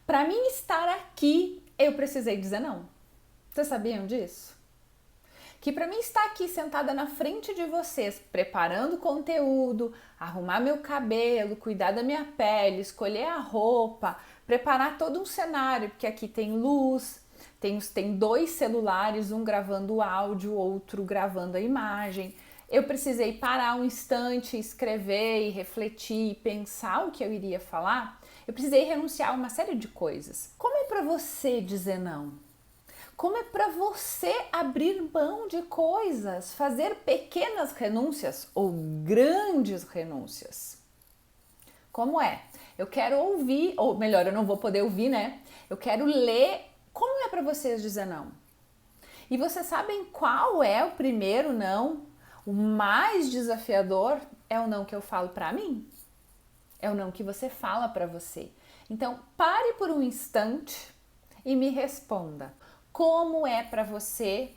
Para mim estar aqui, eu precisei dizer não. Vocês sabiam disso? Que para mim estar aqui sentada na frente de vocês, preparando conteúdo, arrumar meu cabelo, cuidar da minha pele, escolher a roupa, preparar todo um cenário, porque aqui tem luz, tem 2 celulares, um gravando o áudio, outro gravando a imagem. Eu precisei parar um instante, escrever e refletir, pensar o que eu iria falar. Eu precisei renunciar a uma série de coisas. Como é para você dizer não? Como é para você abrir mão de coisas, fazer pequenas renúncias ou grandes renúncias? Como é? Eu quero ouvir, ou melhor, eu não vou poder ouvir, né? Eu quero ler. Como é para vocês dizer não? E vocês sabem qual é o primeiro não? O mais desafiador é o não que eu falo para mim. É o não que você fala para você. Então, pare por um instante e me responda. Como é para você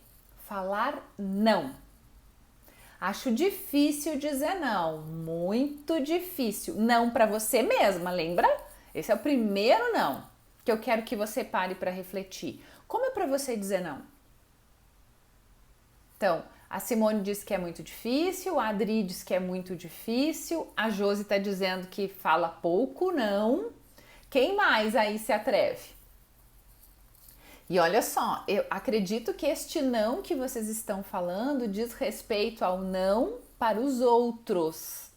falar não? Acho difícil dizer não, muito difícil. Não para você mesma, lembra? Esse é o primeiro não que eu quero que você pare para refletir. Como é para você dizer não? Então, a Simone diz que é muito difícil, a Adri diz que é muito difícil, a Josi está dizendo que fala pouco não. Quem mais aí se atreve? E olha só, eu acredito que este não que vocês estão falando diz respeito ao não para os outros.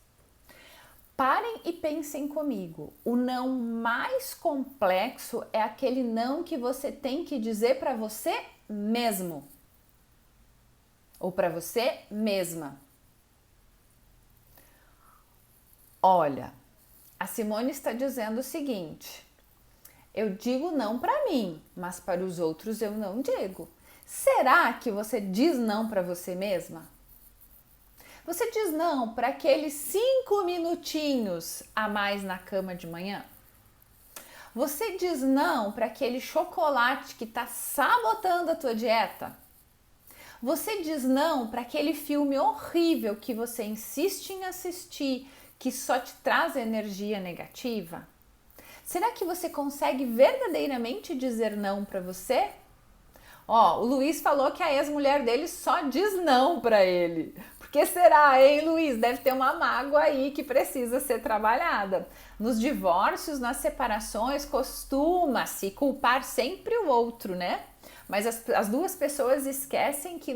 Parem e pensem comigo. O não mais complexo é aquele não que você tem que dizer para você mesmo. Ou para você mesma. Olha, a Simone está dizendo o seguinte: eu digo não para mim, mas para os outros eu não digo. Será que você diz não para você mesma? Você diz não para aqueles 5 minutinhos a mais na cama de manhã? Você diz não para aquele chocolate que está sabotando a tua dieta? Você diz não para aquele filme horrível que você insiste em assistir, que só te traz energia negativa? Será que você consegue verdadeiramente dizer não para você? Ó, o Luiz falou que a ex-mulher dele só diz não para ele. Por que será, hein, Luiz? Deve ter uma mágoa aí que precisa ser trabalhada. Nos divórcios, nas separações, costuma-se culpar sempre o outro, né? Mas as duas pessoas esquecem que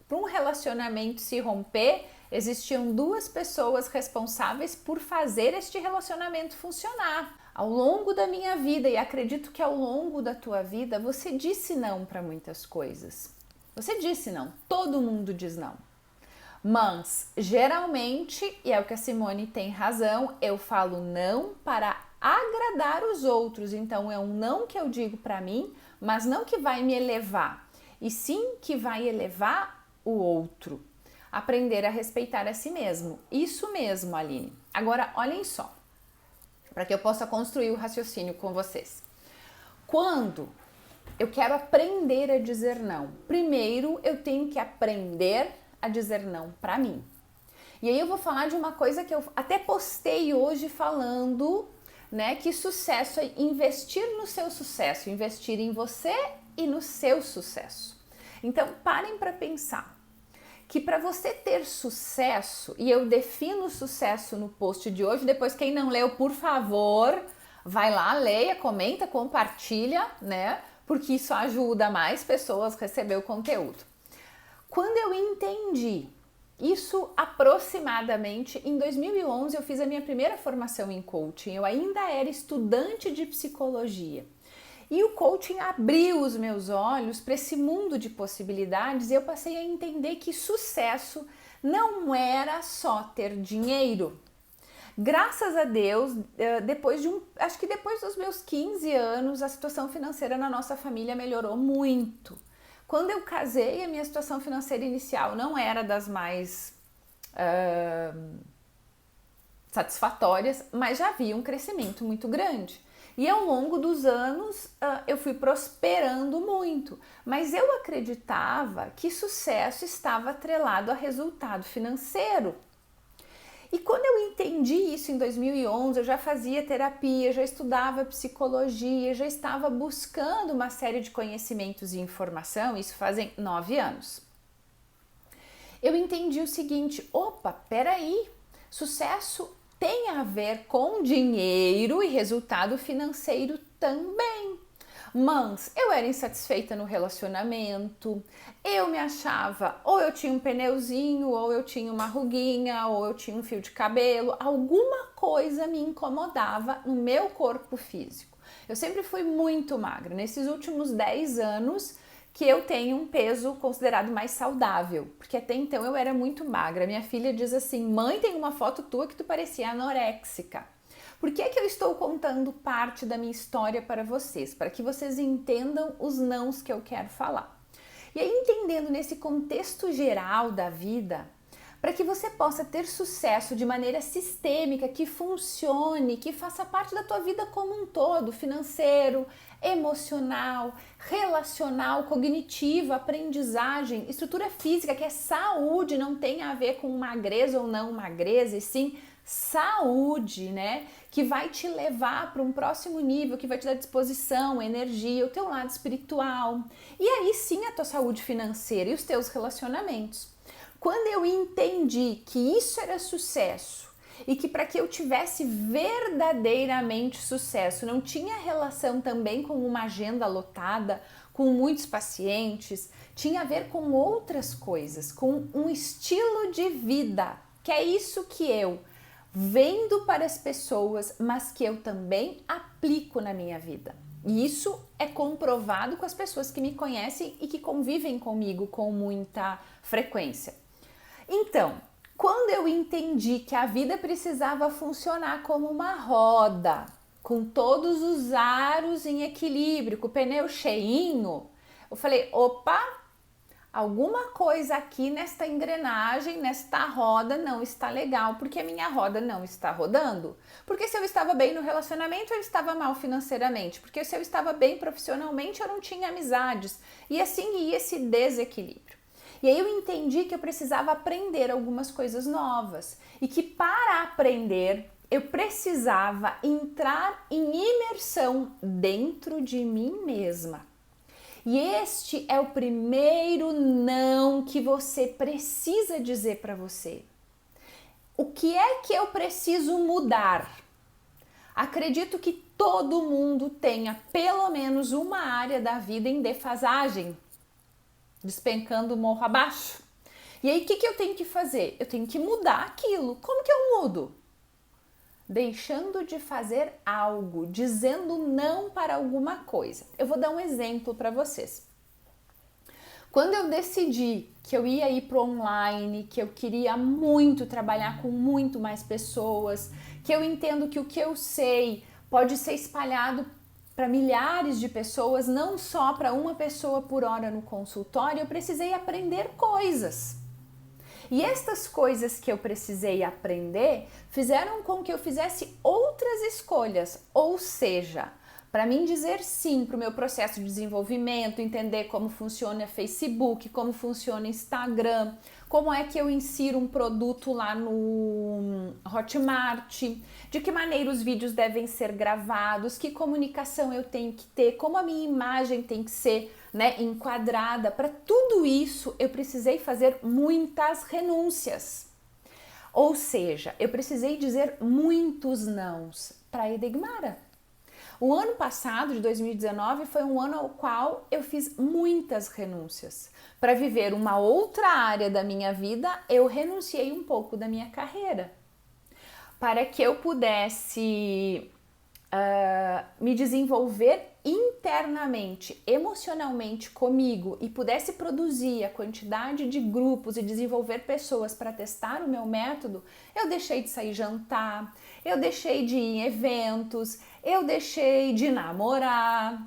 para um relacionamento se romper, existiam 2 pessoas responsáveis por fazer este relacionamento funcionar. Ao longo da minha vida, e acredito que ao longo da tua vida, você disse não para muitas coisas. Você disse não, todo mundo diz não. Mas, geralmente, e é o que a Simone tem razão, eu falo não para agradar os outros. Então, é um não que eu digo para mim, mas não que vai me elevar, e sim que vai elevar o outro. Aprender a respeitar a si mesmo. Isso mesmo, Aline. Agora, olhem só, para que eu possa construir o raciocínio com vocês. Quando eu quero aprender a dizer não, primeiro eu tenho que aprender a dizer não para mim. E aí eu vou falar de uma coisa que eu até postei hoje falando, né, que sucesso é investir no seu sucesso, investir em você e no seu sucesso. Então, parem para pensar que para você ter sucesso, e eu defino sucesso no post de hoje, depois quem não leu, por favor, vai lá, leia, comenta, compartilha, né? Porque isso ajuda mais pessoas a receber o conteúdo. Quando eu entendi isso aproximadamente em 2011, eu fiz a minha primeira formação em coaching, eu ainda era estudante de psicologia. E o coaching abriu os meus olhos para esse mundo de possibilidades e eu passei a entender que sucesso não era só ter dinheiro. Graças a Deus, acho que depois dos meus 15 anos, a situação financeira na nossa família melhorou muito. Quando eu casei, a minha situação financeira inicial não era das mais satisfatórias, mas já havia um crescimento muito grande. E ao longo dos anos eu fui prosperando muito, mas eu acreditava que sucesso estava atrelado a resultado financeiro. E quando eu entendi isso em 2011, eu já fazia terapia, já estudava psicologia, já estava buscando uma série de conhecimentos e informação, isso fazem 9 anos. Eu entendi o seguinte, opa, peraí, sucesso tem a ver com dinheiro e resultado financeiro também. Mas eu era insatisfeita no relacionamento, eu me achava, ou eu tinha um pneuzinho, ou eu tinha uma ruguinha, ou eu tinha um fio de cabelo, alguma coisa me incomodava no meu corpo físico. Eu sempre fui muito magra, nesses últimos 10 anos que eu tenho um peso considerado mais saudável, porque até então eu era muito magra. Minha filha diz assim, mãe, tem uma foto tua que tu parecia anoréxica. Por que eu estou contando parte da minha história para vocês? Para que vocês entendam os nãos que eu quero falar. E aí, entendendo nesse contexto geral da vida, para que você possa ter sucesso de maneira sistêmica, que funcione, que faça parte da tua vida como um todo, financeiro, emocional, relacional, cognitivo, aprendizagem, estrutura física, que é saúde, não tem a ver com magreza ou não magreza, e sim saúde, né? Que vai te levar para um próximo nível, que vai te dar disposição, energia, o teu lado espiritual. E aí sim a tua saúde financeira e os teus relacionamentos. Quando eu entendi que isso era sucesso e que para que eu tivesse verdadeiramente sucesso não tinha relação também com uma agenda lotada, com muitos pacientes, tinha a ver com outras coisas, com um estilo de vida, que é isso que eu vendo para as pessoas, mas que eu também aplico na minha vida. E isso é comprovado com as pessoas que me conhecem e que convivem comigo com muita frequência. Então, quando eu entendi que a vida precisava funcionar como uma roda, com todos os aros em equilíbrio, com o pneu cheinho, eu falei, opa, alguma coisa aqui nesta engrenagem, nesta roda não está legal, porque a minha roda não está rodando. Porque se eu estava bem no relacionamento, eu estava mal financeiramente. Porque se eu estava bem profissionalmente, eu não tinha amizades. E assim ia esse desequilíbrio. E aí eu entendi que eu precisava aprender algumas coisas novas. E que para aprender, eu precisava entrar em imersão dentro de mim mesma. E este é o primeiro não que você precisa dizer para você. O que é que eu preciso mudar? Acredito que todo mundo tenha pelo menos uma área da vida em defasagem, despencando morro abaixo. E aí o que eu tenho que fazer? Eu tenho que mudar aquilo. Como que eu mudo? Deixando de fazer algo, dizendo não para alguma coisa. Eu vou dar um exemplo para vocês. Quando eu decidi que eu ia ir para o online, que eu queria muito trabalhar com muito mais pessoas, que eu entendo que o que eu sei pode ser espalhado para milhares de pessoas, não só para uma pessoa por hora no consultório, eu precisei aprender coisas. E estas coisas que eu precisei aprender fizeram com que eu fizesse outras escolhas, ou seja, para mim dizer sim para o meu processo de desenvolvimento, entender como funciona Facebook, como funciona Instagram, como é que eu insiro um produto lá no Hotmart, de que maneira os vídeos devem ser gravados, que comunicação eu tenho que ter, como a minha imagem tem que ser, né, enquadrada. Para tudo isso eu precisei fazer muitas renúncias. Ou seja, eu precisei dizer muitos nãos para a Edegmara. O ano passado, de 2019, foi um ano ao qual eu fiz muitas renúncias. Para viver uma outra área da minha vida, eu renunciei um pouco da minha carreira. Para que eu pudesse me desenvolver internamente, emocionalmente comigo e pudesse produzir a quantidade de grupos e desenvolver pessoas para testar o meu método, eu deixei de sair jantar, eu deixei de ir em eventos, eu deixei de namorar,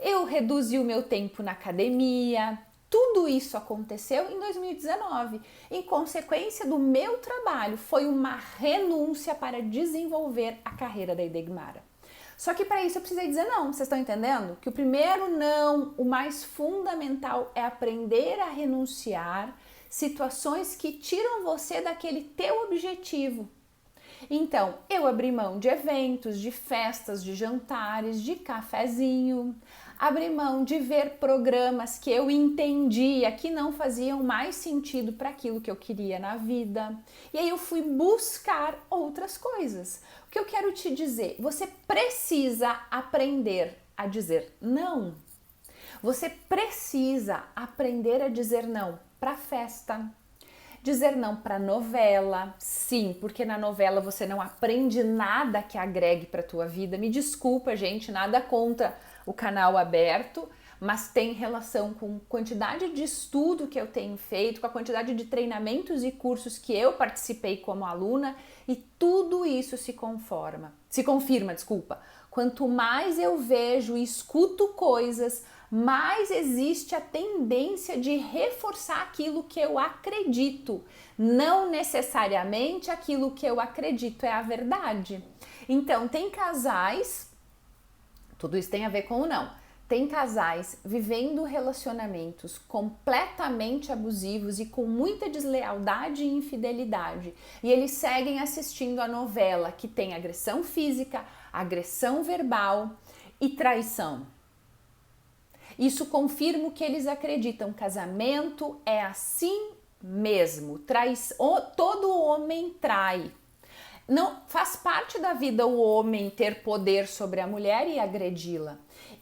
eu reduzi o meu tempo na academia. Tudo isso aconteceu em 2019. Em consequência do meu trabalho, foi uma renúncia para desenvolver a carreira da Edegmara. Só que para isso eu precisei dizer não, vocês estão entendendo? Que o primeiro não, o mais fundamental é aprender a renunciar situações que tiram você daquele teu objetivo. Então, eu abri mão de eventos, de festas, de jantares, de cafezinho, abri mão de ver programas que eu entendia que não faziam mais sentido para aquilo que eu queria na vida. E aí eu fui buscar outras coisas. O que eu quero te dizer? Você precisa aprender a dizer não. Você precisa aprender a dizer não para festa. Dizer não para novela, sim, porque na novela você não aprende nada que agregue para a tua vida. Me desculpa, gente, nada contra o canal aberto, mas tem relação com a quantidade de estudo que eu tenho feito, com a quantidade de treinamentos e cursos que eu participei como aluna, e tudo isso se confirma. Quanto mais eu vejo e escuto coisas, mais existe a tendência de reforçar aquilo que eu acredito. Não necessariamente aquilo que eu acredito é a verdade. Então, tem casais, tudo isso tem a ver com o não. Tem casais vivendo relacionamentos completamente abusivos e com muita deslealdade e infidelidade. E eles seguem assistindo a novela que tem agressão física, agressão verbal e traição. Isso confirma o que eles acreditam. Casamento é assim mesmo. Todo homem trai. Não faz parte da vida o homem ter poder sobre a mulher e agredi-la.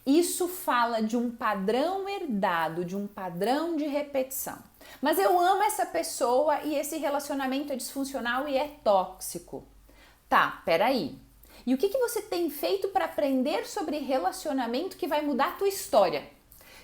Isso fala de um padrão herdado, de um padrão de repetição. Mas eu amo essa pessoa e esse relacionamento é disfuncional e é tóxico. Tá, peraí. E o que você tem feito para aprender sobre relacionamento que vai mudar a tua história?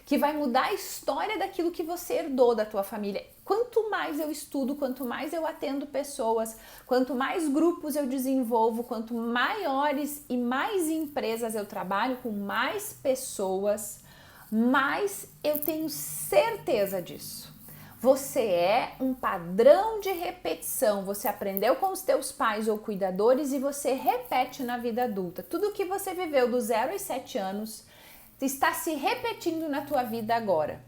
Que vai mudar a história daquilo que você herdou da tua família. Quanto mais eu estudo, quanto mais eu atendo pessoas, quanto mais grupos eu desenvolvo, quanto maiores e mais empresas eu trabalho com mais pessoas, mais eu tenho certeza disso. Você é um padrão de repetição. Você aprendeu com os teus pais ou cuidadores e você repete na vida adulta. Tudo que você viveu dos 0 aos 7 anos está se repetindo na tua vida agora.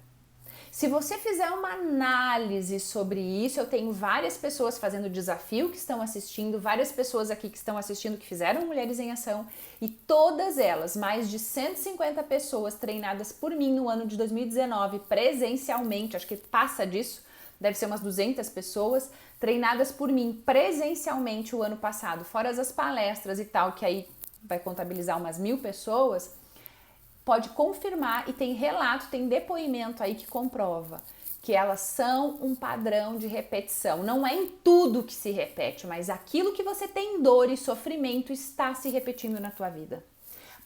Se você fizer uma análise sobre isso, eu tenho várias pessoas fazendo desafio que estão assistindo, várias pessoas aqui que estão assistindo que fizeram Mulheres em Ação e todas elas, mais de 150 pessoas treinadas por mim no ano de 2019 presencialmente, acho que passa disso, deve ser umas 200 pessoas treinadas por mim presencialmente o ano passado, fora as palestras e tal, que aí vai contabilizar umas 1000 pessoas, pode confirmar e tem relato, tem depoimento aí que comprova que elas são um padrão de repetição. Não é em tudo que se repete, mas aquilo que você tem dor e sofrimento está se repetindo na tua vida.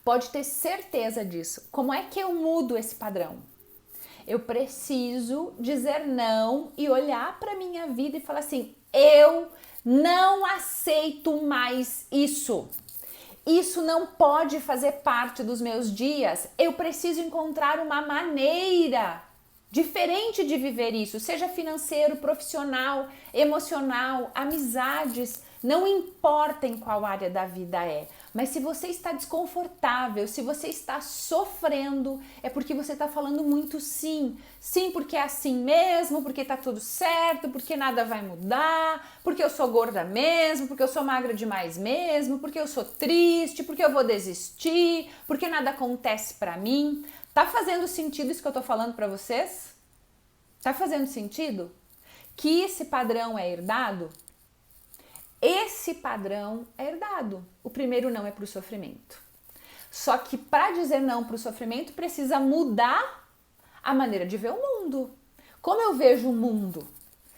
Pode ter certeza disso. Como é que eu mudo esse padrão? Eu preciso dizer não e olhar para minha vida e falar assim: eu não aceito mais isso. Isso não pode fazer parte dos meus dias. Eu preciso encontrar uma maneira diferente de viver isso, seja financeiro, profissional, emocional, amizades, não importa em qual área da vida é. Mas se você está desconfortável, se você está sofrendo, é porque você está falando muito sim. Sim, porque é assim mesmo, porque tá tudo certo, porque nada vai mudar, porque eu sou gorda mesmo, porque eu sou magra demais mesmo, porque eu sou triste, porque eu vou desistir, porque nada acontece pra mim. Tá fazendo sentido isso que eu tô falando pra vocês? Tá fazendo sentido? Que esse padrão é herdado? Esse padrão é herdado. O primeiro não é para o sofrimento. Só que para dizer não para o sofrimento precisa mudar a maneira de ver o mundo. Como eu vejo o mundo?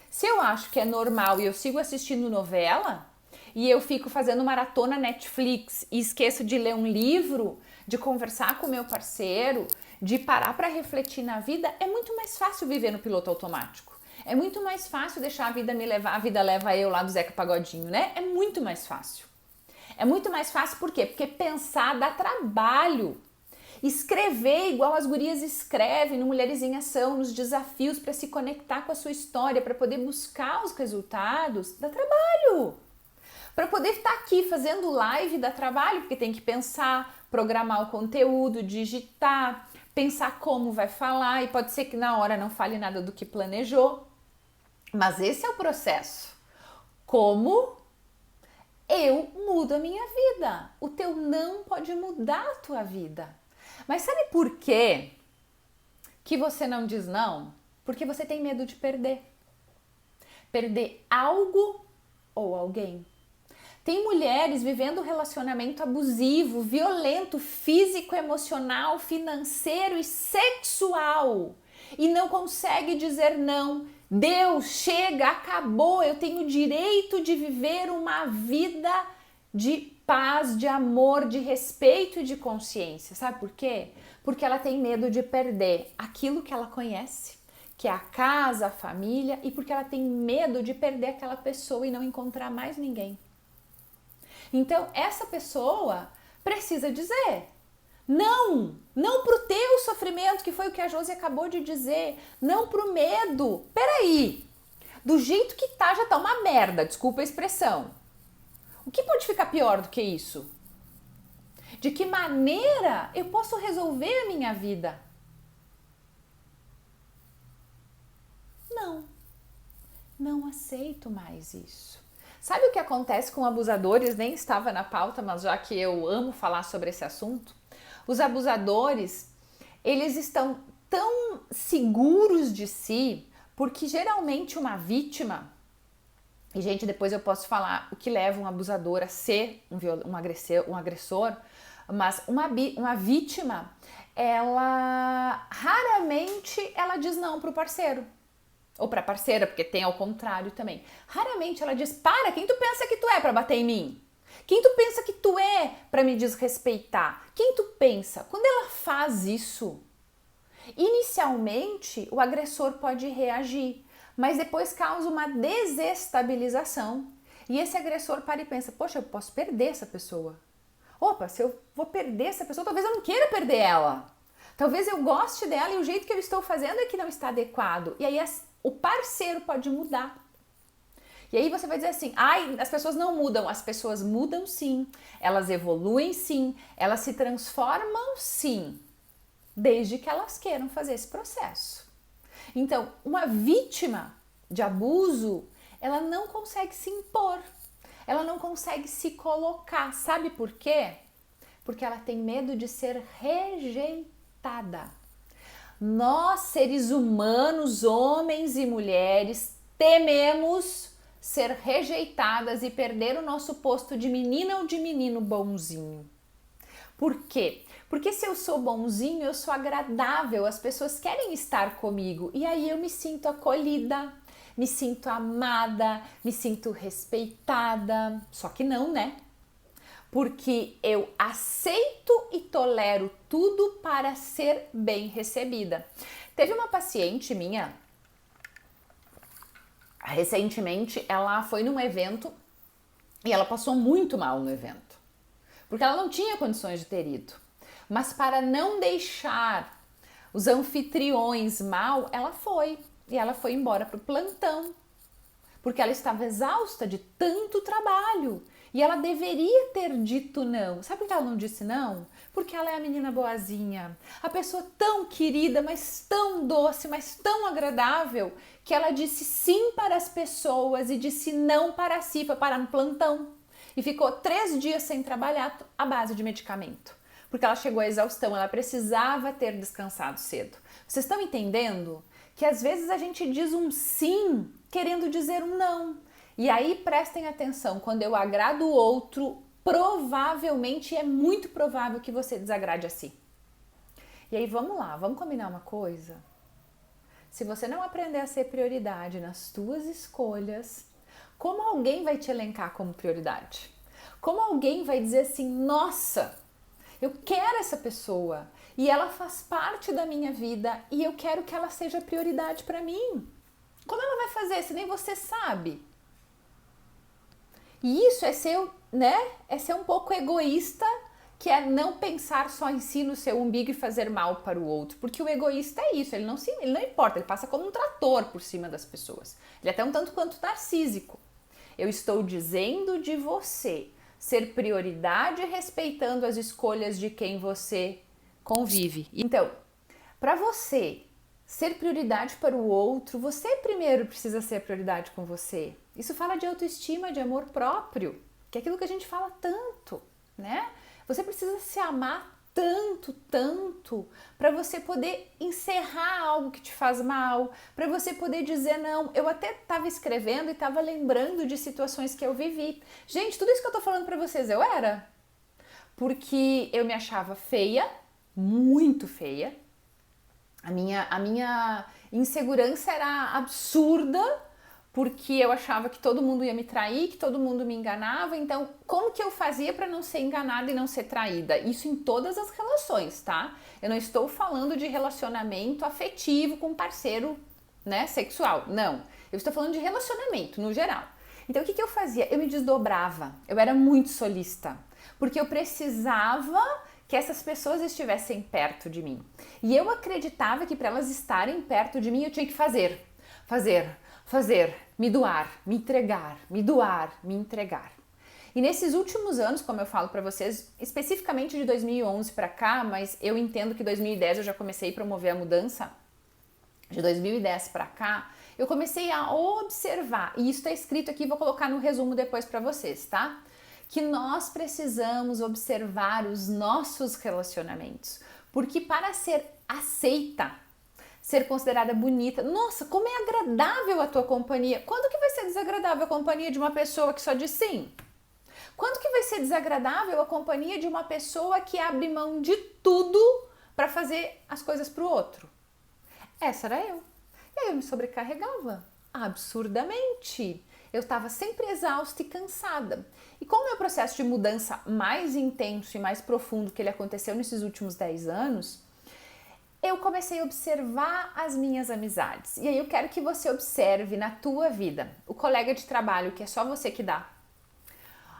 Se eu acho que é normal e eu sigo assistindo novela e eu fico fazendo maratona Netflix e esqueço de ler um livro, de conversar com meu parceiro, de parar para refletir na vida, é muito mais fácil viver no piloto automático. É muito mais fácil deixar a vida me levar, a vida leva eu lá do Zeca Pagodinho, né? É muito mais fácil. É muito mais fácil por quê? Porque pensar dá trabalho. Escrever igual as gurias escrevem no Mulheres em Ação, nos desafios para se conectar com a sua história, para poder buscar os resultados, dá trabalho. Para poder estar aqui fazendo live dá trabalho, porque tem que pensar, programar o conteúdo, digitar, pensar como vai falar e pode ser que na hora não fale nada do que planejou. Mas esse é o processo. Como eu mudo a minha vida. O teu não pode mudar a tua vida. Mas sabe por quê que você não diz não? Porque você tem medo de perder. Perder algo ou alguém. Tem mulheres vivendo relacionamento abusivo, violento, físico, emocional, financeiro e sexual e não consegue dizer não. Deus, chega, acabou, eu tenho o direito de viver uma vida de paz, de amor, de respeito e de consciência. Sabe por quê? Porque ela tem medo de perder aquilo que ela conhece, que é a casa, a família, e porque ela tem medo de perder aquela pessoa e não encontrar mais ninguém. Então, essa pessoa precisa dizer não, não pro teu sofrimento, que foi o que a Josi acabou de dizer, não pro medo. Peraí, do jeito que tá, já tá uma merda, desculpa a expressão. O que pode ficar pior do que isso? De que maneira eu posso resolver a minha vida? Não, não aceito mais isso. Sabe o que acontece com abusadores? Nem estava na pauta, mas já que eu amo falar sobre esse assunto, os abusadores, eles estão tão seguros de si, porque geralmente uma vítima, e gente, depois eu posso falar o que leva um abusador a ser um agressor, mas uma vítima, ela raramente ela diz não pro parceiro. Ou pra parceira, porque tem ao contrário também. Raramente ela diz, para, quem tu pensa que tu é pra bater em mim? Quem tu pensa que tu é pra me desrespeitar? Quem tu pensa? Quando ela faz isso, inicialmente o agressor pode reagir, mas depois causa uma desestabilização. E esse agressor para e pensa, poxa, eu posso perder essa pessoa. Opa, se eu vou perder essa pessoa, talvez eu não queira perder ela. Talvez eu goste dela e o jeito que eu estou fazendo é que não está adequado. E aí o parceiro pode mudar. E aí você vai dizer assim, ai, as pessoas não mudam. As pessoas mudam sim, elas evoluem sim, elas se transformam sim, desde que elas queiram fazer esse processo. Então, uma vítima de abuso, ela não consegue se impor, ela não consegue se colocar. Sabe por quê? Porque ela tem medo de ser rejeitada. Nós, seres humanos, homens e mulheres, tememos ser rejeitadas e perder o nosso posto de menina ou de menino bonzinho. Por quê? Porque se eu sou bonzinho, eu sou agradável, as pessoas querem estar comigo e aí eu me sinto acolhida, me sinto amada, me sinto respeitada. Só que não, né? Porque eu aceito e tolero tudo para ser bem recebida. Teve uma paciente minha, recentemente, ela foi num evento e ela passou muito mal no evento, porque ela não tinha condições de ter ido. Mas para não deixar os anfitriões mal, ela foi. E ela foi embora para o plantão, porque ela estava exausta de tanto trabalho. E ela deveria ter dito não. Sabe por que ela não disse não? Porque ela é a menina boazinha, a pessoa tão querida, mas tão doce, mas tão agradável, que ela disse sim para as pessoas e disse não para si, foi parar no plantão. E ficou 3 dias sem trabalhar à base de medicamento. Porque ela chegou à exaustão, ela precisava ter descansado cedo. Vocês estão entendendo? Que às vezes a gente diz um sim querendo dizer um não. E aí prestem atenção, quando eu agrado o outro, provavelmente é muito provável que você desagrade a si. E aí vamos lá, vamos combinar uma coisa? Se você não aprender a ser prioridade nas tuas escolhas, como alguém vai te elencar como prioridade? Como alguém vai dizer assim, nossa, eu quero essa pessoa e ela faz parte da minha vida e eu quero que ela seja prioridade para mim. Como ela vai fazer se nem você sabe? E isso é ser, né? É ser um pouco egoísta, que é não pensar só em si, no seu umbigo e fazer mal para o outro. Porque o egoísta é isso, ele não importa, ele passa como um trator por cima das pessoas. Ele é até um tanto quanto narcísico. Eu estou dizendo de você ser prioridade respeitando as escolhas de quem você convive. Então, para você ser prioridade para o outro, você primeiro precisa ser prioridade com você. Isso fala de autoestima, de amor próprio, que é aquilo que a gente fala tanto, né? Você precisa se amar tanto, tanto, para você poder encerrar algo que te faz mal, para você poder dizer não. Eu até estava escrevendo e estava lembrando de situações que eu vivi. Gente, tudo isso que eu tô falando para vocês eu era, porque eu me achava feia, muito feia. A minha insegurança era absurda, porque eu achava que todo mundo ia me trair, que todo mundo me enganava. Então, como que eu fazia para não ser enganada e não ser traída? Isso em todas as relações, tá? Eu não estou falando de relacionamento afetivo com parceiro, né, sexual. Não. Eu estou falando de relacionamento no geral. Então, o que eu fazia? Eu me desdobrava. Eu era muito solista, porque eu precisava que essas pessoas estivessem perto de mim. E eu acreditava que para elas estarem perto de mim eu tinha que fazer, me doar, me entregar, me doar, me entregar. E nesses últimos anos, como eu falo para vocês, especificamente de 2011 para cá, mas eu entendo que 2010 eu já comecei a promover a mudança, de 2010 para cá, eu comecei a observar, e isso está escrito aqui, vou colocar no resumo depois para vocês, tá? Que nós precisamos observar os nossos relacionamentos, porque para ser aceita, ser considerada bonita, nossa, como é agradável a tua companhia. Quando que vai ser desagradável a companhia de uma pessoa que só diz sim? Quando que vai ser desagradável a companhia de uma pessoa que abre mão de tudo para fazer as coisas pro outro? Essa era eu. E aí eu me sobrecarregava absurdamente. Eu estava sempre exausta e cansada. E como é o meu processo de mudança mais intenso e mais profundo que ele aconteceu nesses últimos 10 anos, eu comecei a observar as minhas amizades. E aí eu quero que você observe na tua vida o colega de trabalho que é só você que dá,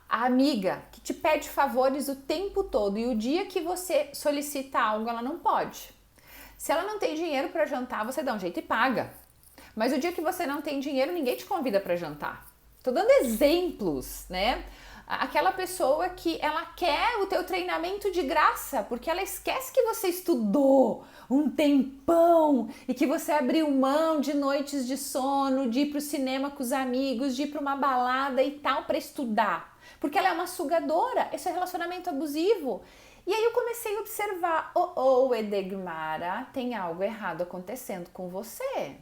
a amiga que te pede favores o tempo todo e o dia que você solicita algo ela não pode. Se ela não tem dinheiro para jantar, você dá um jeito e paga. Mas o dia que você não tem dinheiro, ninguém te convida para jantar. Tô dando exemplos, né? Aquela pessoa que ela quer o teu treinamento de graça, porque ela esquece que você estudou um tempão e que você abriu mão de noites de sono, de ir pro cinema com os amigos, de ir para uma balada e tal para estudar. Porque ela é uma sugadora, esse é relacionamento abusivo. E aí eu comecei a observar, Edegmara, tem algo errado acontecendo com você.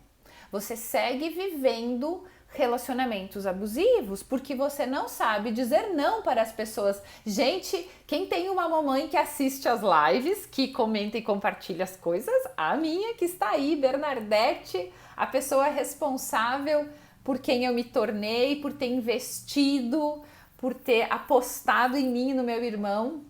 Você segue vivendo relacionamentos abusivos porque você não sabe dizer não para as pessoas. Gente, quem tem uma mamãe que assiste as lives, que comenta e compartilha as coisas, a minha que está aí, Bernadette, a pessoa responsável por quem eu me tornei, por ter investido, por ter apostado em mim e no meu irmão,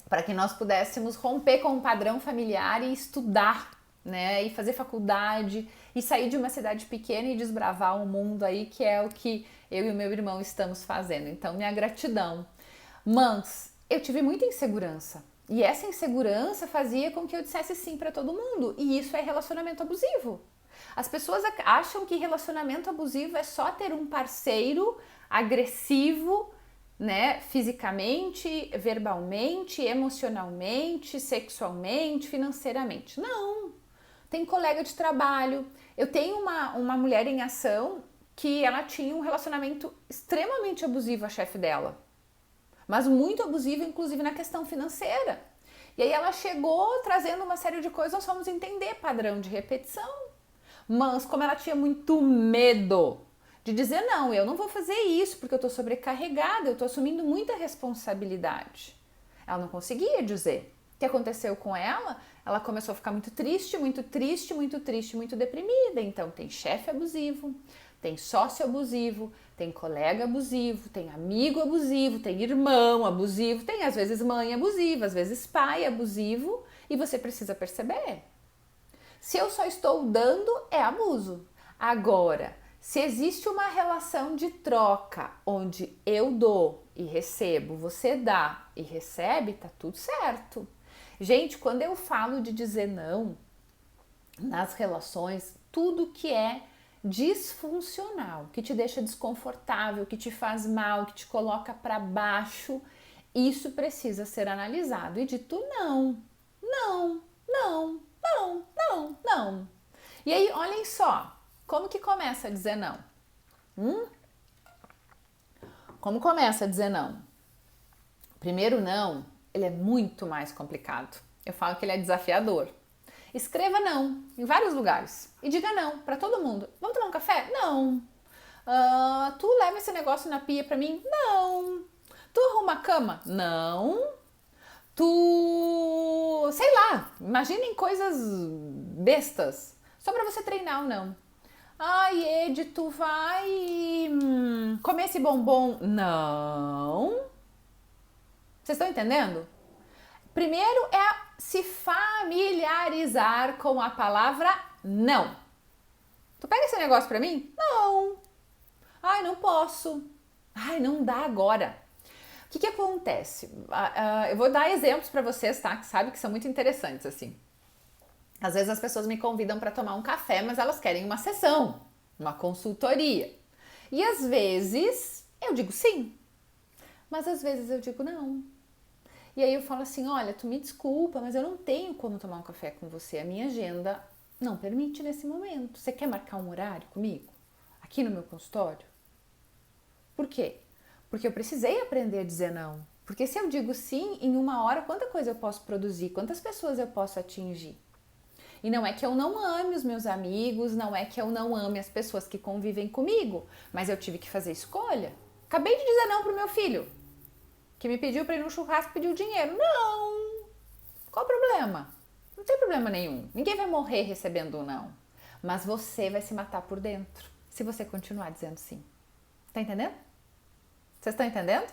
para que nós pudéssemos romper com o padrão familiar e estudar, né, e fazer faculdade e sair de uma cidade pequena e desbravar um mundo aí, que é o que eu e o meu irmão estamos fazendo. Então, minha gratidão. Mas eu tive muita insegurança e essa insegurança fazia com que eu dissesse sim para todo mundo, e isso é relacionamento abusivo. As pessoas acham que relacionamento abusivo é só ter um parceiro agressivo, né, fisicamente, verbalmente, emocionalmente, sexualmente, financeiramente. Não. Tem colega de trabalho. Eu tenho uma mulher em ação que ela tinha um relacionamento extremamente abusivo, a chefe dela. Mas muito abusivo, inclusive na questão financeira. E aí ela chegou trazendo uma série de coisas, nós fomos entender padrão de repetição. Mas como ela tinha muito medo de dizer, não, eu não vou fazer isso porque eu tô sobrecarregada, eu tô assumindo muita responsabilidade. Ela não conseguia dizer. O que aconteceu com ela? Ela começou a ficar muito triste, muito triste, muito triste, muito deprimida. Então tem chefe abusivo, tem sócio abusivo, tem colega abusivo, tem amigo abusivo, tem irmão abusivo, tem às vezes mãe abusiva, às vezes pai abusivo, e você precisa perceber. Se eu só estou dando, é abuso. Agora, se existe uma relação de troca onde eu dou e recebo, você dá e recebe, tá tudo certo. Gente, quando eu falo de dizer não nas relações, tudo que é disfuncional, que te deixa desconfortável, que te faz mal, que te coloca para baixo, isso precisa ser analisado e dito não, não, não, não, não, não. E aí, olhem só, como que começa a dizer não? Como começa a dizer não? Primeiro não, ele é muito mais complicado. Eu falo que ele é desafiador. Escreva não em vários lugares e diga não para todo mundo. Vamos tomar um café? Não. Tu leva esse negócio na pia pra mim? Não. Tu arruma a cama? Não. Tu, sei lá, imaginem coisas bestas. Só pra você treinar ou não. Ai, Ed, tu vai comer esse bombom? Não. Vocês estão entendendo? Primeiro é se familiarizar com a palavra não. Tu pega esse negócio pra mim? Não. Ai, não posso. Ai, não dá agora. O que acontece? Eu vou dar exemplos pra vocês, tá? Que sabe que são muito interessantes, assim. Às vezes as pessoas me convidam para tomar um café, mas elas querem uma sessão, uma consultoria. E às vezes eu digo sim, mas às vezes eu digo não. E aí eu falo assim, olha, tu me desculpa, mas eu não tenho como tomar um café com você. A minha agenda não permite nesse momento. Você quer marcar um horário comigo? Aqui no meu consultório? Por quê? Porque eu precisei aprender a dizer não. Porque se eu digo sim, em uma hora, quanta coisa eu posso produzir? Quantas pessoas eu posso atingir? E não é que eu não ame os meus amigos, não é que eu não ame as pessoas que convivem comigo, mas eu tive que fazer escolha. Acabei de dizer não pro meu filho, que me pediu para ir num churrasco e pediu dinheiro. Não! Qual o problema? Não tem problema nenhum. Ninguém vai morrer recebendo um não. Mas você vai se matar por dentro, se você continuar dizendo sim. Tá entendendo? Vocês estão entendendo?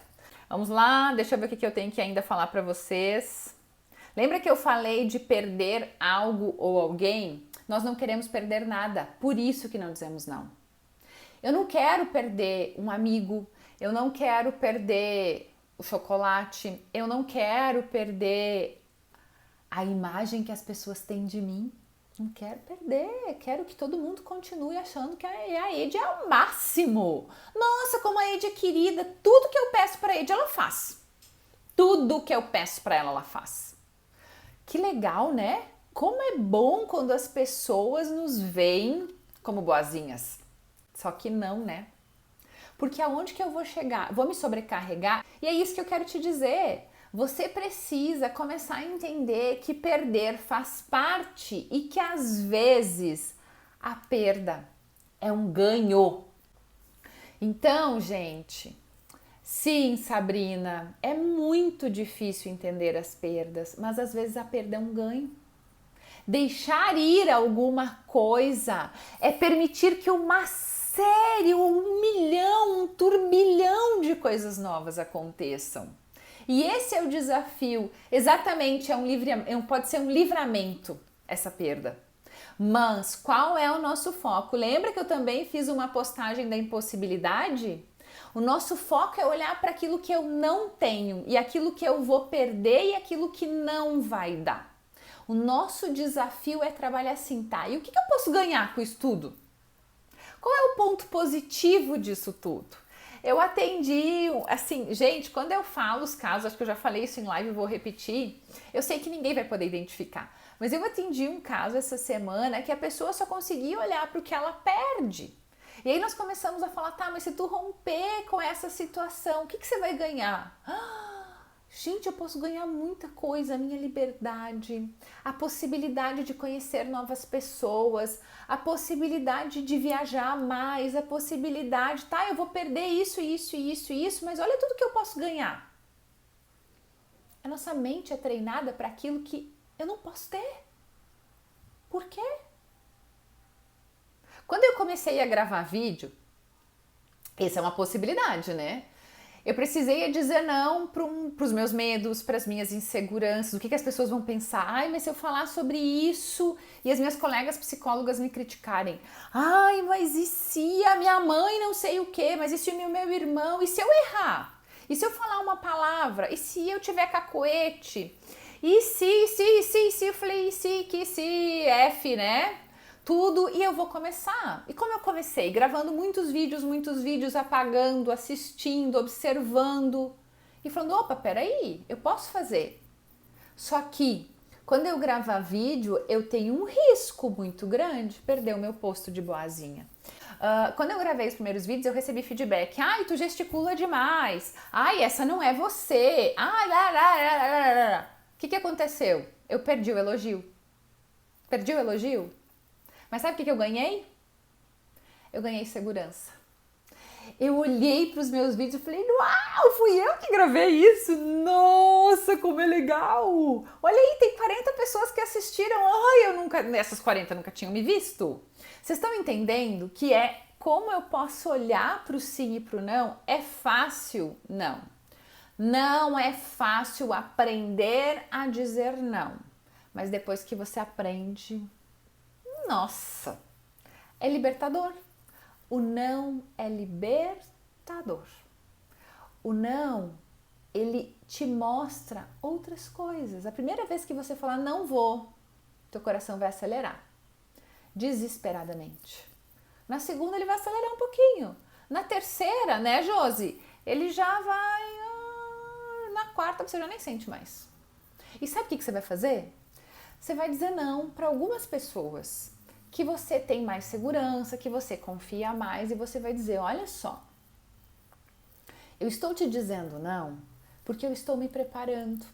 Vamos lá, deixa eu ver o que eu tenho que ainda falar para vocês. Lembra que eu falei de perder algo ou alguém? Nós não queremos perder nada, por isso que não dizemos não. Eu não quero perder um amigo, eu não quero perder o chocolate, eu não quero perder a imagem que as pessoas têm de mim. Não quero perder, quero que todo mundo continue achando que a Ed é o máximo. Nossa, como a Ed é querida, tudo que eu peço para a Ed ela faz. Tudo que eu peço para ela faz. Que legal, né? Como é bom quando as pessoas nos veem como boazinhas. Só que não, né? Porque aonde que eu vou chegar? Vou me sobrecarregar? E é isso que eu quero te dizer. Você precisa começar a entender que perder faz parte e que às vezes a perda é um ganho. Então, gente, sim, Sabrina, é muito difícil entender as perdas, mas às vezes a perda é um ganho. Deixar ir alguma coisa é permitir que uma série, um milhão, um turbilhão de coisas novas aconteçam. E esse é o desafio, exatamente, pode ser um livramento, essa perda. Mas qual é o nosso foco? Lembra que eu também fiz uma postagem da impossibilidade? O nosso foco é olhar para aquilo que eu não tenho e aquilo que eu vou perder e aquilo que não vai dar. O nosso desafio é trabalhar assim, tá? E o que eu posso ganhar com isso tudo? Qual é o ponto positivo disso tudo? Eu atendi, assim, gente, quando eu falo os casos, acho que eu já falei isso em live e vou repetir, eu sei que ninguém vai poder identificar, mas eu atendi um caso essa semana que a pessoa só conseguia olhar para o que ela perde. E aí nós começamos a falar, tá, mas se tu romper com essa situação, o que você vai ganhar? Gente, eu posso ganhar muita coisa, a minha liberdade, a possibilidade de conhecer novas pessoas, a possibilidade de viajar mais, a possibilidade, tá, eu vou perder isso, mas olha tudo que eu posso ganhar. A nossa mente é treinada para aquilo que eu não posso ter. Por quê? Quando eu comecei a gravar vídeo, essa é uma possibilidade, né? Eu precisei dizer não para os meus medos, para as minhas inseguranças, o que as pessoas vão pensar. Ai, mas se eu falar sobre isso e as minhas colegas psicólogas me criticarem? Ai, mas e se a minha mãe não sei o quê? Mas e se o meu irmão? E se eu errar? E se eu falar uma palavra? E se eu tiver cacoete? E se? Eu falei, se, F, né? Tudo, e eu vou começar. E como eu comecei? Gravando muitos vídeos, apagando, assistindo, observando e falando, opa, peraí, eu posso fazer. Só que Quando eu gravar vídeo, eu tenho um risco muito grande de perder o meu posto de boazinha. Quando eu gravei os primeiros vídeos, eu recebi feedback. Ai, tu gesticula demais. Ai, essa não é você. Ai, lá, lá, lá, lá, lá, lá. O que aconteceu? Eu perdi o elogio. Perdi o elogio? Mas sabe o que eu ganhei? Eu ganhei segurança. Eu olhei para os meus vídeos e falei, uau, fui eu que gravei isso. Nossa, como é legal. Olha aí, tem 40 pessoas que assistiram. Ai, essas 40 nunca tinham me visto. Vocês estão entendendo que é como eu posso olhar para o sim e para o não? É fácil? Não. Não é fácil aprender a dizer não. Mas depois que você aprende, nossa, é libertador. O não é libertador. O não, ele te mostra outras coisas. A primeira vez que você falar não vou, teu coração vai acelerar desesperadamente. Na segunda ele vai acelerar um pouquinho. Na terceira, né, Josi? Ele já vai... Na quarta você já nem sente mais. E sabe o que você vai fazer? Você vai dizer não para algumas pessoas que você tem mais segurança, que você confia mais, e você vai dizer, olha só, eu estou te dizendo não porque eu estou me preparando,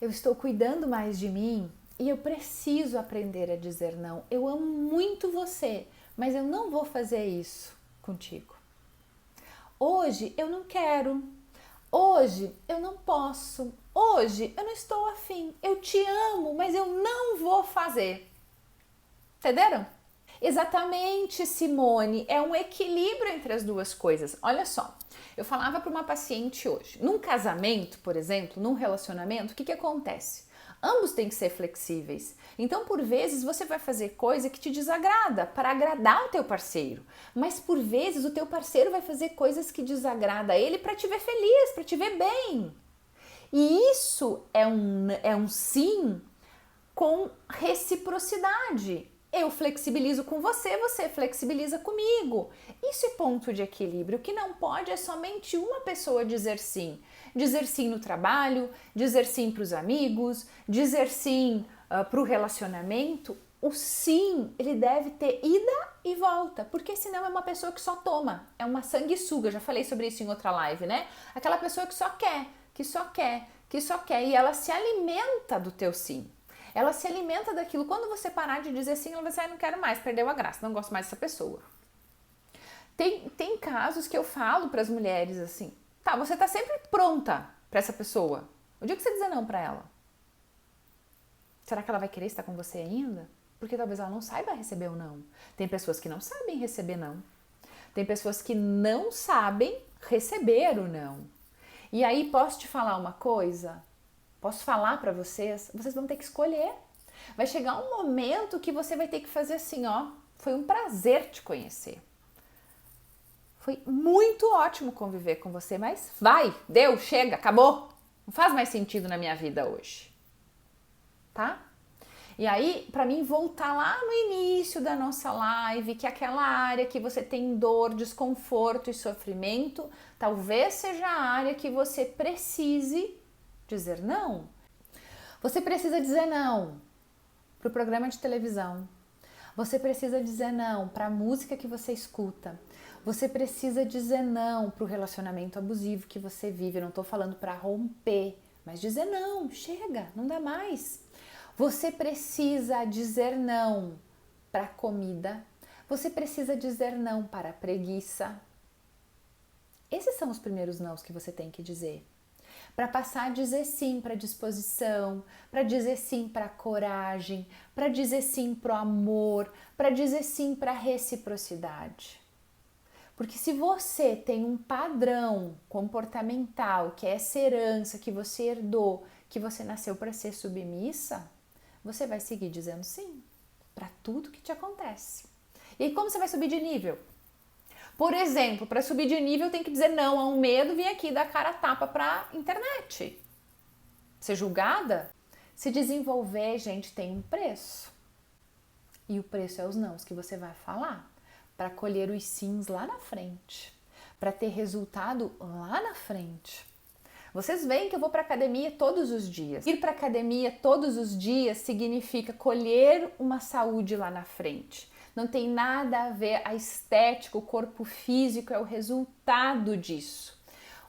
eu estou cuidando mais de mim e eu preciso aprender a dizer não. Eu amo muito você, mas eu não vou fazer isso contigo. Hoje eu não quero, hoje eu não posso, hoje eu não estou afim, eu te amo, mas eu não vou fazer. Entenderam? Exatamente, Simone, é um equilíbrio entre as duas coisas. Olha só, eu falava para uma paciente hoje, num casamento, por exemplo, num relacionamento, o que acontece? Ambos têm que ser flexíveis. Então, por vezes, você vai fazer coisa que te desagrada para agradar o teu parceiro. Mas, por vezes, o teu parceiro vai fazer coisas que desagrada a ele para te ver feliz, para te ver bem. E isso é um sim com reciprocidade. Eu flexibilizo com você, você flexibiliza comigo. Isso é ponto de equilíbrio. O que não pode é somente uma pessoa dizer sim. Dizer sim no trabalho, dizer sim para os amigos, dizer sim para o relacionamento. O sim, ele deve ter ida e volta, porque senão é uma pessoa que só toma. É uma sanguessuga, já falei sobre isso em outra live, né? Aquela pessoa que só quer, que só quer, que só quer. E ela se alimenta do teu sim. Ela se alimenta daquilo. Quando você parar de dizer sim, ela vai dizer, não quero mais, perdeu a graça, não gosto mais dessa pessoa. Tem casos que eu falo para as mulheres assim, tá, você tá sempre pronta para essa pessoa. O dia que você dizer não para ela, será que ela vai querer estar com você ainda? Porque talvez ela não saiba receber o não. Tem pessoas que não sabem receber não. Tem pessoas que não sabem receber o não. E aí, posso te falar uma coisa? Posso falar para vocês? Vocês vão ter que escolher. Vai chegar um momento que você vai ter que fazer assim, ó. Foi um prazer te conhecer. Foi muito ótimo conviver com você, mas vai, deu, chega, acabou. Não faz mais sentido na minha vida hoje. Tá? E aí, para mim, voltar lá no início da nossa live, que aquela área que você tem dor, desconforto e sofrimento, talvez seja a área que você precise dizer não. Você precisa dizer não para o programa de televisão. Você precisa dizer não para a música que você escuta. Você precisa dizer não para o relacionamento abusivo que você vive. Eu não estou falando para romper, mas dizer não, chega, não dá mais. Você precisa dizer não para a comida. Você precisa dizer não para a preguiça. Esses são os primeiros nãos que você tem que dizer. Para passar a dizer sim para disposição, para dizer sim para coragem, para dizer sim para o amor, para dizer sim para reciprocidade. Porque se você tem um padrão comportamental, que é essa herança que você herdou, que você nasceu para ser submissa, você vai seguir dizendo sim para tudo que te acontece. E aí, como você vai subir de nível? Por exemplo, para subir de nível tem que dizer não a um medo, vir aqui dar cara a tapa para internet. Ser julgada? Se desenvolver, gente, tem um preço. E o preço é os nãos que você vai falar para colher os sims lá na frente, para ter resultado lá na frente. Vocês veem que eu vou para academia todos os dias. Ir para academia todos os dias significa colher uma saúde lá na frente. Não tem nada a ver a estética, o corpo físico é o resultado disso.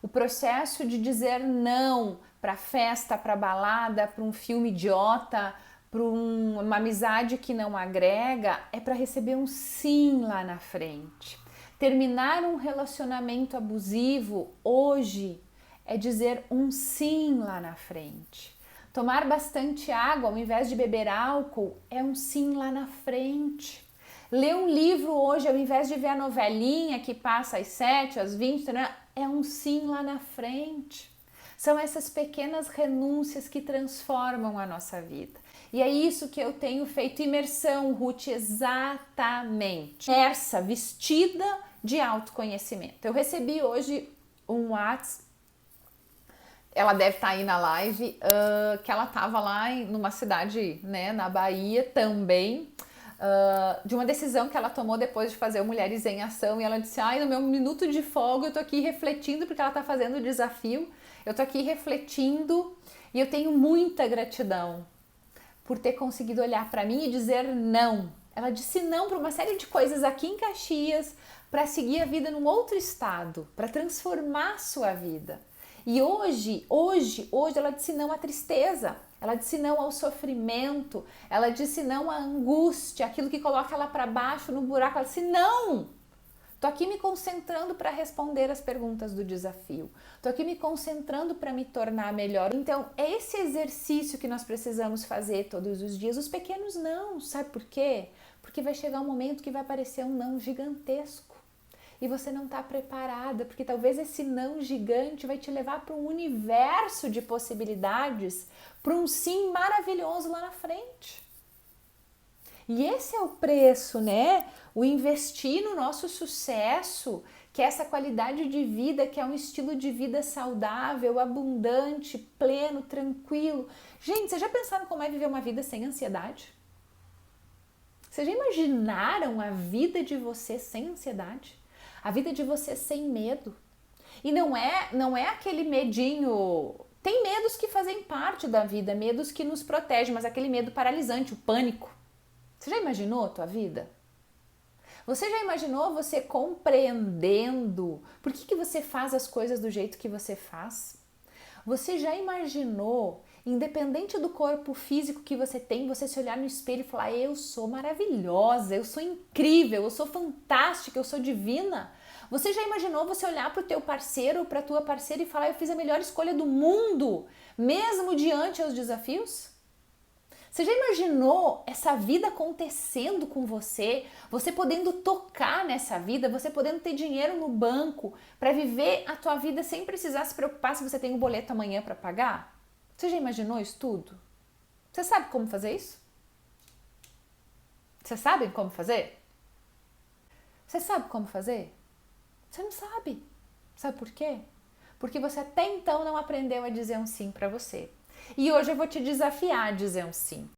O processo de dizer não para festa, para balada, para um filme idiota, para uma amizade que não agrega, é para receber um sim lá na frente. Terminar um relacionamento abusivo hoje é dizer um sim lá na frente. Tomar bastante água ao invés de beber álcool é um sim lá na frente. Ler um livro hoje ao invés de ver a novelinha que passa às 7, às 20, né? É um sim lá na frente. São essas pequenas renúncias que transformam a nossa vida. E é isso que eu tenho feito imersão, Ruth, exatamente. Imersa, vestida de autoconhecimento. Eu recebi hoje um WhatsApp, ela deve estar aí na live, que ela estava lá numa cidade, né, na Bahia também, de uma decisão que ela tomou depois de fazer o Mulheres em Ação, e ela disse, no meu minuto de folga eu tô aqui refletindo, porque ela tá fazendo o desafio, eu tô aqui refletindo e eu tenho muita gratidão por ter conseguido olhar para mim e dizer não. Ela disse não para uma série de coisas aqui em Caxias, para seguir a vida num outro estado, para transformar a sua vida. E hoje ela disse não à tristeza, ela disse não ao sofrimento, ela disse não à angústia, aquilo que coloca ela para baixo no buraco. Ela disse não! Tô aqui me concentrando para responder as perguntas do desafio. Tô aqui me concentrando para me tornar melhor. Então, é esse exercício que nós precisamos fazer todos os dias. Os pequenos não, sabe por quê? Porque vai chegar um momento que vai aparecer um não gigantesco. E você não está preparada, porque talvez esse não gigante vai te levar para um universo de possibilidades, para um sim maravilhoso lá na frente. E esse é o preço, né? O investir no nosso sucesso, que é essa qualidade de vida, que é um estilo de vida saudável, abundante, pleno, tranquilo. Gente, vocês já pensaram como é viver uma vida sem ansiedade? Vocês já imaginaram a vida de você sem ansiedade? A vida de você sem medo? E não é aquele medinho... Tem medos que fazem parte da vida, medos que nos protegem, mas aquele medo paralisante, o pânico. Você já imaginou a tua vida? Você já imaginou você compreendendo por que você faz as coisas do jeito que você faz? Você já imaginou, independente do corpo físico que você tem, você se olhar no espelho e falar, eu sou maravilhosa, eu sou incrível, eu sou fantástica, eu sou divina? Você já imaginou você olhar para o teu parceiro ou para a tua parceira e falar, eu fiz a melhor escolha do mundo, mesmo diante aos desafios? Você já imaginou essa vida acontecendo com você, você podendo tocar nessa vida, você podendo ter dinheiro no banco para viver a tua vida sem precisar se preocupar se você tem um boleto amanhã para pagar? Você já imaginou isso tudo? Você sabe como fazer isso? Você sabe como fazer? Você sabe como fazer? Você não sabe. Sabe por quê? Porque você até então não aprendeu a dizer um sim para você. E hoje eu vou te desafiar a dizer um sim.